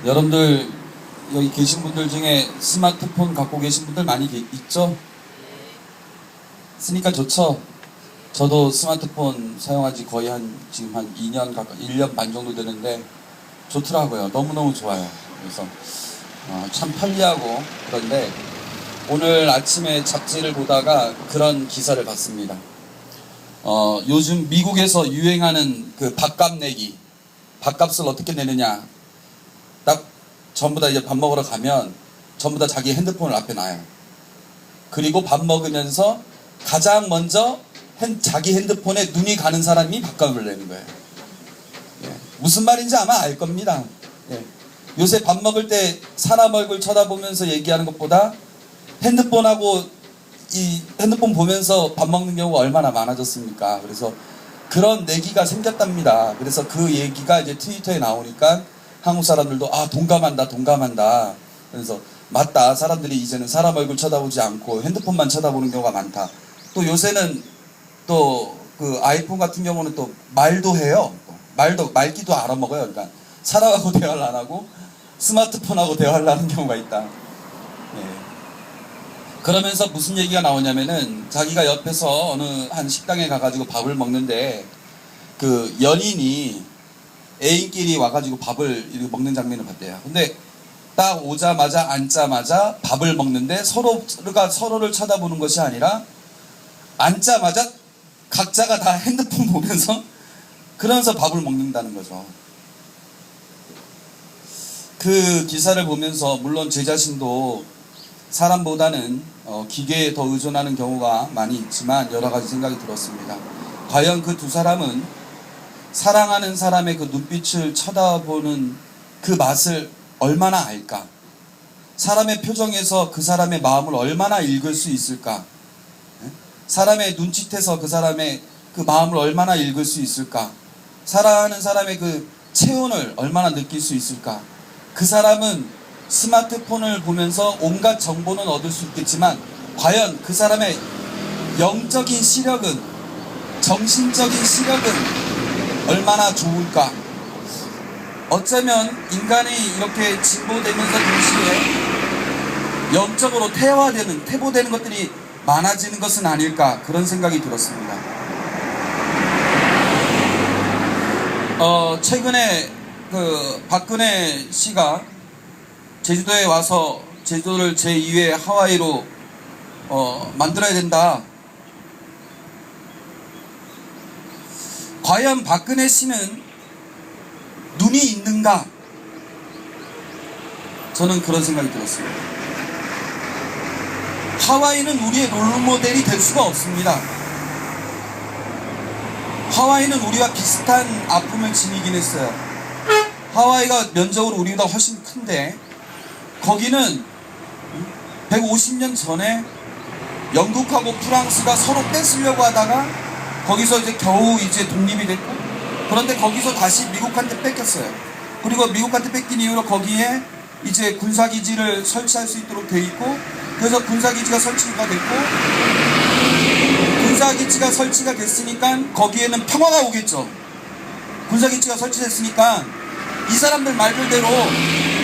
여러분들 여기 계신 분들 중에 스마트폰 갖고 계신 분들 많이 있죠? 쓰니까 좋죠? 저도 스마트폰 사용한 지 거의 지금 한 2년 가까이, 1년 반 정도 되는데 좋더라고요. 너무너무 좋아요. 그래서 참 편리하고 그런데 오늘 아침에 잡지를 보다가 그런 기사를 봤습니다. 요즘 미국에서 유행하는 그 밥값 내기, 밥값을 어떻게 내느냐, 딱 전부 다 이제 밥 먹으러 가면 전부 다 자기 핸드폰을 앞에 놔요. 그리고 밥 먹으면서 가장 먼저 자기 핸드폰에 눈이 가는 사람이 밥값을 내는 거예요. 예. 무슨 말인지 아마 알 겁니다. 예. 요새 밥 먹을 때 사람 얼굴 쳐다보면서 얘기하는 것보다 핸드폰 보면서 밥 먹는 경우가 얼마나 많아졌습니까? 그래서 그런 내기가 생겼답니다. 그래서 그 얘기가 이제 트위터에 나오니까 한국 사람들도 동감한다. 그래서 맞다. 사람들이 이제는 사람 얼굴 쳐다보지 않고 핸드폰만 쳐다보는 경우가 많다. 또 요새는 또 그 아이폰 같은 경우는 또 말도 해요. 말기도 알아먹어요. 그러니까 사람하고 대화를 안 하고 스마트폰하고 대화를 하는 경우가 있다. 예. 그러면서 무슨 얘기가 나오냐면은 자기가 옆에서 어느 한 식당에 가가지고 밥을 먹는데 그 연인이 애인끼리 와가지고 밥을 이렇게 먹는 장면을 봤대요. 근데 딱 오자마자 앉자마자 밥을 먹는데 서로가 서로를 쳐다보는 것이 아니라 앉자마자 각자가 다 핸드폰 보면서 그러면서 밥을 먹는다는 거죠. 그 기사를 보면서 물론 제 자신도 사람보다는 기계에 더 의존하는 경우가 많이 있지만 여러 가지 생각이 들었습니다. 과연 그 두 사람은 사랑하는 사람의 그 눈빛을 쳐다보는 그 맛을 얼마나 알까? 사람의 표정에서 그 사람의 마음을 얼마나 읽을 수 있을까? 사람의 눈짓에서 그 사람의 그 마음을 얼마나 읽을 수 있을까? 사랑하는 사람의 그 체온을 얼마나 느낄 수 있을까? 그 사람은 스마트폰을 보면서 온갖 정보는 얻을 수 있겠지만 과연 그 사람의 영적인 시력은, 정신적인 시력은 얼마나 좋을까? 어쩌면 인간이 이렇게 진보되면서 동시에 영적으로 퇴보되는 것들이 많아지는 것은 아닐까, 그런 생각이 들었습니다. 최근에 그 박근혜 씨가 제주도에 와서 제주도를 제2의 하와이로 만들어야 된다. 과연 박근혜 씨는 눈이 있는가? 저는 그런 생각이 들었습니다. 하와이는 우리의 롤모델이 될 수가 없습니다. 하와이는 우리와 비슷한 아픔을 지니긴 했어요. 하와이가 면적으로 우리보다 훨씬 큰데 거기는 150년 전에 영국하고 프랑스가 서로 뺏으려고 하다가 거기서 이제 겨우 이제 독립이 됐고, 그런데 거기서 다시 미국한테 뺏겼어요. 그리고 미국한테 뺏긴 이후로 거기에 이제 군사기지를 설치할 수 있도록 돼 있고, 그래서 군사기지가 설치가 됐고, 군사기지가 설치가 됐으니까 거기에는 평화가 오겠죠. 군사기지가 설치됐으니까 이 사람들 말들대로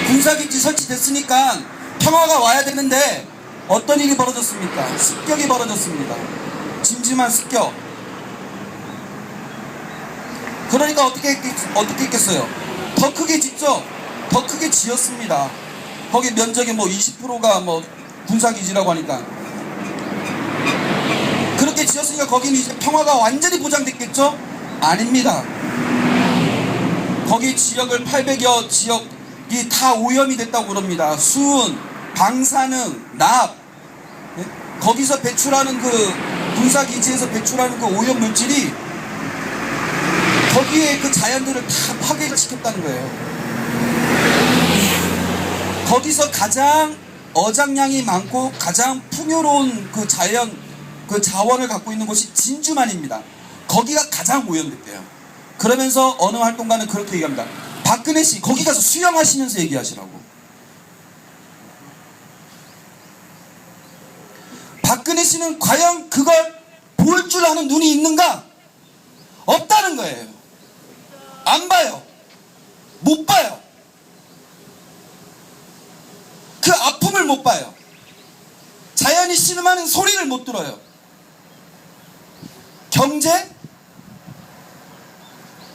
군사기지 설치됐으니까 평화가 와야 되는데 어떤 일이 벌어졌습니까? 습격이 벌어졌습니다. 짐짐한 습격. 그러니까 어떻게 했겠어요? 더 크게 짓죠? 더 크게 지었습니다. 거기 면적의 20%가 군사기지라고 하니까. 그렇게 지었으니까 거기는 이제 평화가 완전히 보장됐겠죠? 아닙니다. 거기 지역을 800여 지역이 다 오염이 됐다고 그럽니다. 수은, 방사능, 납, 거기서 배출하는 그 군사기지에서 배출하는 그 오염 물질이 거기에 그 자연들을 다 파괴시켰다는 거예요. 거기서 가장 어장량이 많고 가장 풍요로운 그 자원을 갖고 있는 곳이 진주만입니다. 거기가 가장 오염됐대요. 그러면서 어느 활동가는 그렇게 얘기합니다. 박근혜 씨 거기 가서 수영하시면서 얘기하시라고. 박근혜 씨는 과연 그걸 볼 줄 아는 눈이 있는가? 없다는 거예요. 안 봐요. 못 봐요. 그 아픔을 못 봐요. 자연이 신음하는 소리를 못 들어요. 경제?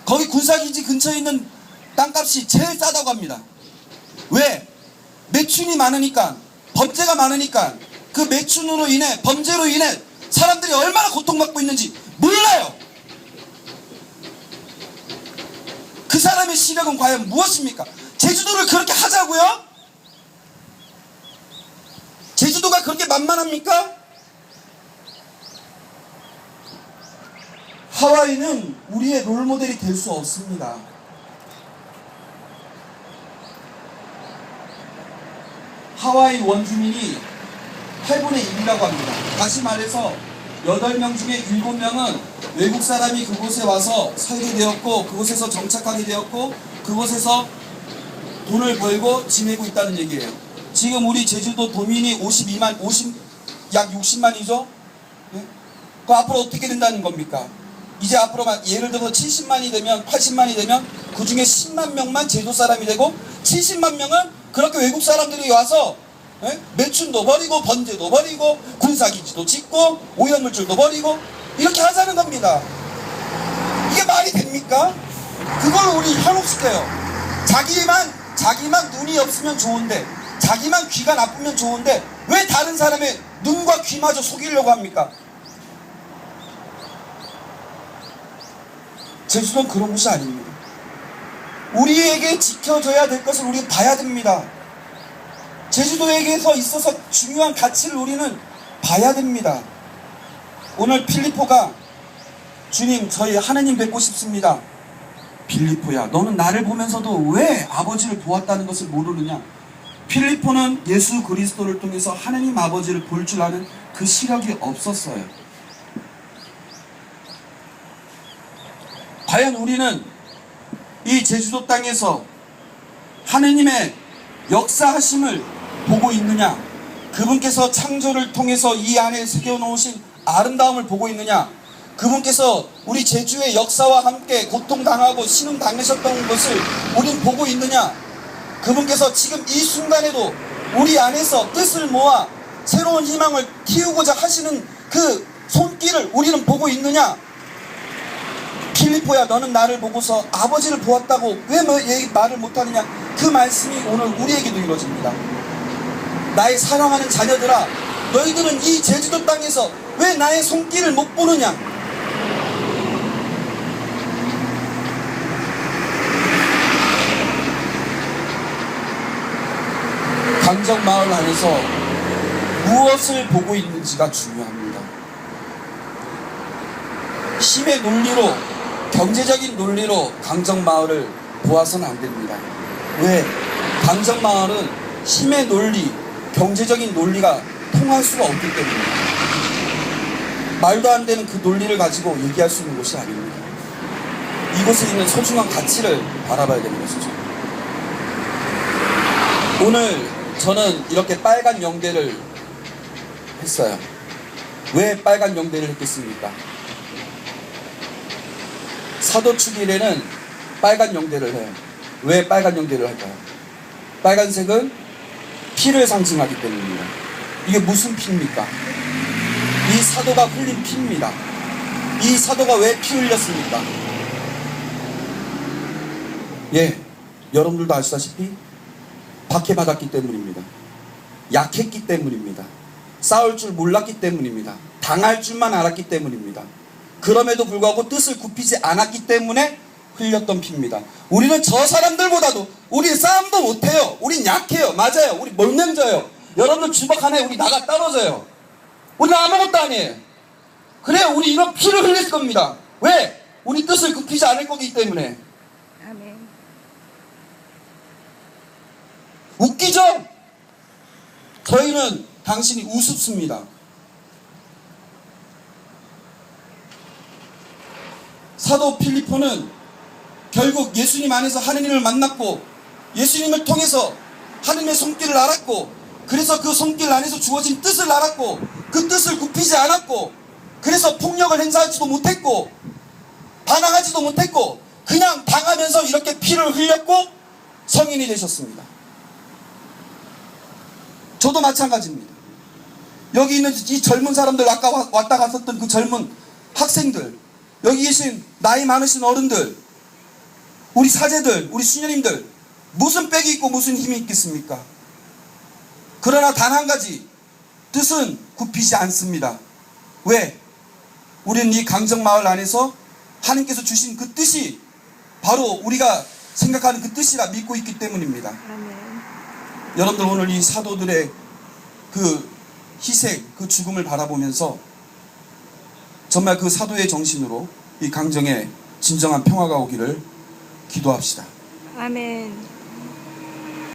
거기 군사기지 근처에 있는 땅값이 제일 싸다고 합니다. 왜? 매춘이 많으니까, 범죄가 많으니까, 그 매춘으로 인해, 범죄로 인해 사람들이 얼마나 고통받고 있는지 몰라요. 그 사람의 시력은 과연 무엇입니까? 제주도를 그렇게 하자고요? 제주도가 그렇게 만만합니까? 하와이는 우리의 롤모델이 될 수 없습니다. 하와이 원주민이 8분의 1이라고 합니다. 다시 말해서 8명 중에 7명은 외국 사람이 그곳에 와서 살게 되었고, 그곳에서 정착하게 되었고, 그곳에서 돈을 벌고 지내고 있다는 얘기예요. 지금 우리 제주도 도민이 약 60만이죠? 네? 그 앞으로 어떻게 된다는 겁니까? 이제 앞으로 예를 들어서 70만이 되면, 80만이 되면 그 중에 10만 명만 제주 사람이 되고 70만 명은 그렇게 외국 사람들이 와서 매춘도 버리고 번제도 버리고 군사기지도 짓고 오염물질도 버리고 이렇게 하자는 겁니다. 이게 말이 됩니까? 그걸 우리 현혹시켜요. 자기만 눈이 없으면 좋은데, 자기만 귀가 나쁘면 좋은데 왜 다른 사람의 눈과 귀마저 속이려고 합니까? 제주도는 그런 곳이 아닙니다. 우리에게 지켜져야 될 것을 우리 봐야 됩니다. 제주도에게서 있어서 중요한 가치를 우리는 봐야 됩니다. 오늘 필리포가 주님, 저희 하나님 뵙고 싶습니다. 필리포야, 너는 나를 보면서도 왜 아버지를 보았다는 것을 모르느냐? 필리포는 예수 그리스도를 통해서 하나님 아버지를 볼 줄 아는 그 시력이 없었어요. 과연 우리는 이 제주도 땅에서 하나님의 역사하심을 보고 있느냐? 그분께서 창조를 통해서 이 안에 새겨놓으신 아름다움을 보고 있느냐? 그분께서 우리 제주의 역사와 함께 고통당하고 신음당하셨던 것을 우린 보고 있느냐? 그분께서 지금 이 순간에도 우리 안에서 뜻을 모아 새로운 희망을 키우고자 하시는 그 손길을 우리는 보고 있느냐? 필리포야, 너는 나를 보고서 아버지를 보았다고 왜 말을 못하느냐? 그 말씀이 오늘 우리에게도 이루어집니다. 나의 사랑하는 자녀들아, 너희들은 이 제주도 땅에서 왜 나의 손길을 못 보느냐? 강정마을 안에서 무엇을 보고 있는지가 중요합니다. 힘의 논리로, 경제적인 논리로 강정마을을 보아서는 안 됩니다. 왜? 강정마을은 힘의 논리, 경제적인 논리가 통할 수가 없기 때문입니다. 말도 안 되는 그 논리를 가지고 얘기할 수 있는 곳이 아닙니다. 이곳에 있는 소중한 가치를 바라봐야 되는 것이죠. 오늘 저는 이렇게 빨간 영대를 했어요. 왜 빨간 영대를 했겠습니까? 사도축일에는 빨간 영대를 해요. 왜 빨간 영대를 할까요? 빨간색은 피를 상징하기 때문입니다. 이게 무슨 피입니까? 이 사도가 흘린 피입니다. 이 사도가 왜 피 흘렸습니까? 예, 여러분들도 아시다시피 박해받았기 때문입니다. 약했기 때문입니다. 싸울 줄 몰랐기 때문입니다. 당할 줄만 알았기 때문입니다. 그럼에도 불구하고 뜻을 굽히지 않았기 때문에 흘렸던 피입니다. 우리는 저 사람들보다도 우리 싸움도 못해요. 우린 약해요. 맞아요. 우리 몰명져요. 여러분들 주먹 하나에 우리 나가 떨어져요. 우리는 아무것도 아니에요. 그래, 우리 이런 피를 흘릴 겁니다. 왜? 우리 뜻을 굽히지 않을 거기 때문에. 아멘. 웃기죠? 저희는 당신이 우습습니다. 사도 필리포는 결국 예수님 안에서 하느님을 만났고 예수님을 통해서 하느님의 손길을 알았고, 그래서 그 손길 안에서 주어진 뜻을 알았고 그 뜻을 굽히지 않았고, 그래서 폭력을 행사하지도 못했고 반항하지도 못했고 그냥 당하면서 이렇게 피를 흘렸고 성인이 되셨습니다. 저도 마찬가지입니다. 여기 있는 이 젊은 사람들, 아까 왔다 갔었던 그 젊은 학생들, 여기 계신 나이 많으신 어른들, 우리 사제들, 우리 수녀님들, 무슨 빽이 있고 무슨 힘이 있겠습니까? 그러나 단 한 가지, 뜻은 굽히지 않습니다. 왜? 우리는 이 강정마을 안에서 하나님께서 주신 그 뜻이 바로 우리가 생각하는 그 뜻이라 믿고 있기 때문입니다. 아멘. 여러분들 오늘 이 사도들의 그 희생, 그 죽음을 바라보면서 정말 그 사도의 정신으로 이 강정에 진정한 평화가 오기를 기도합시다. 아멘.